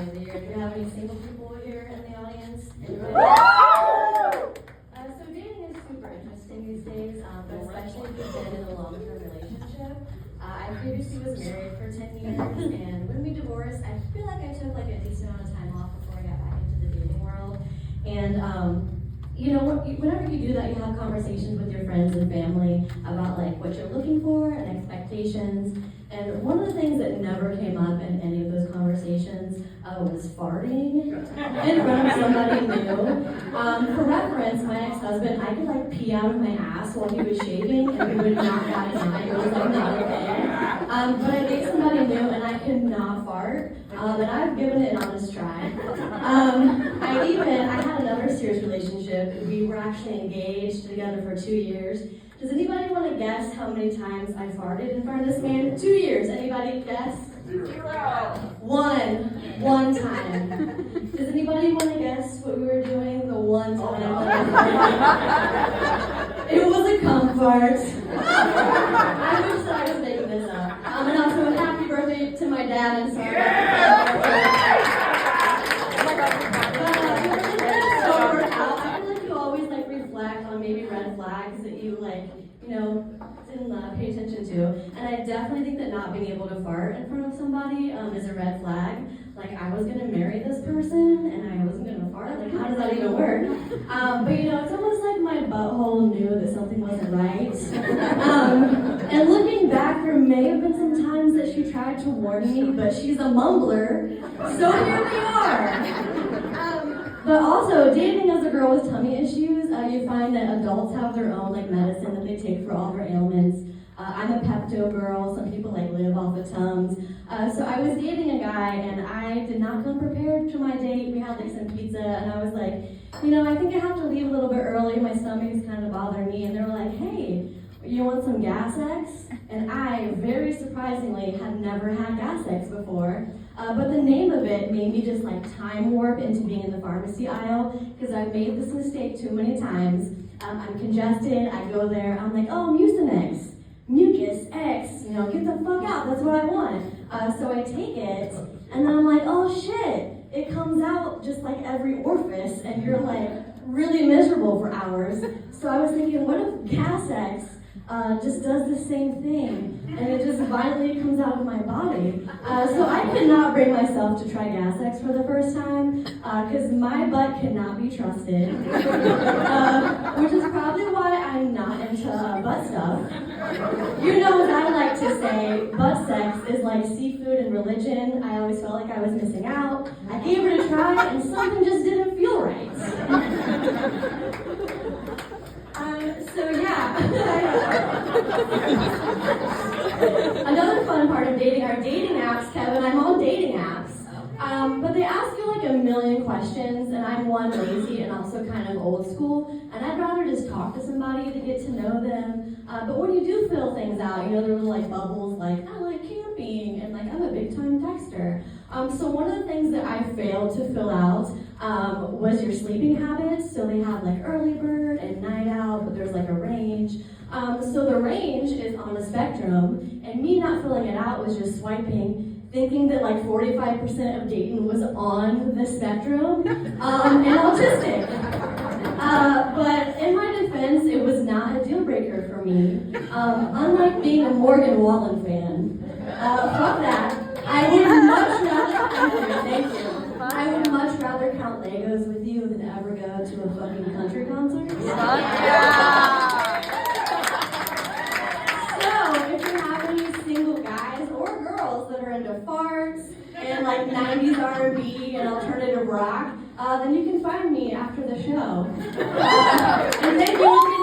of the year. Do we have any single people here in the audience? So dating is super interesting these days, but especially if you've been in a long-term relationship. I previously was married for 10 years, and when we divorced, I feel like I took like a decent amount of time off before I got back into the dating world. And whenever you do that, you have conversations with your friends and family about like what you're looking for and expectations. And one of the things that never came up in any of those conversations was farting in front of somebody new. For reference, my ex-husband, I could like pee out of my ass while he was shaving, and he would not bat an eye. It was like not okay. But I date somebody new, and I could not fart. And I've given it an honest try. I had another serious relationship. We were actually engaged together for 2 years. Does anybody want to guess how many times I farted in front of this man? 2 years. Anybody guess? 0. One time. Does anybody want to guess what we were doing the one time that I farted? It was a cum fart. I wish that I was making this up. And also, happy birthday to my dad and son. Maybe red flags that you didn't pay attention to. And I definitely think that not being able to fart in front of somebody is a red flag. Like, I was gonna marry this person and I wasn't gonna fart. Like, how does that even work? But it's almost like my butthole knew that something wasn't right. And looking back, there may have been some times that she tried to warn me, but she's a mumbler. So here we are. But also, dating as a girl with tummy issues, you find that adults have their own medicine that they take for all their ailments. I'm a Pepto girl. Some people live off of Tums. So I was dating a guy, and I did not come prepared to my date. We had some pizza, and I was like, I think I have to leave a little bit early. My stomach is kind of bothering me. And they were like, hey, you want some gas X? And I, very surprisingly, had never had gas X before. But the name of it made me just time warp into being in the pharmacy aisle, because I've made this mistake too many times. I'm congested, I go there, I'm like, oh, Mucinex, Mucus X, get the fuck out, that's what I want. So I take it, and then I'm like, oh shit, it comes out just like every orifice, and you're really miserable for hours. So I was thinking, what if Gas X just does the same thing, and it just violently comes out of my body. So I could not bring myself to try Gas X for the first time, because my butt cannot be trusted, which is probably why I'm not into butt stuff. As I like to say, butt sex is like seafood and religion. I always felt like I was missing out. I gave it a try, and something just didn't feel right. So yeah. Another fun part of dating are dating apps, Kevin. I'm on dating apps. But they ask you a million questions, and I'm one, lazy and also kind of old school, and I'd rather just talk to somebody to get to know them. But when you do fill things out, there are little bubbles I like camping, and I'm a big time texter. So one of the things that I failed to fill out was your sleeping habits. So they have early bird and night out, but there's a range. So the range is on a spectrum, and me not filling it out was just swiping, thinking that 45% of dating was on the spectrum, and autistic. But in my defense, it was not a deal breaker for me. Unlike being a Morgan Wallen fan. Fuck that. I would much rather count Legos with you than ever go to a fucking country concert. So, if you have any single guys or girls that are into farts and 90s R&B and alternative rock, then you can find me after the show. And thank you.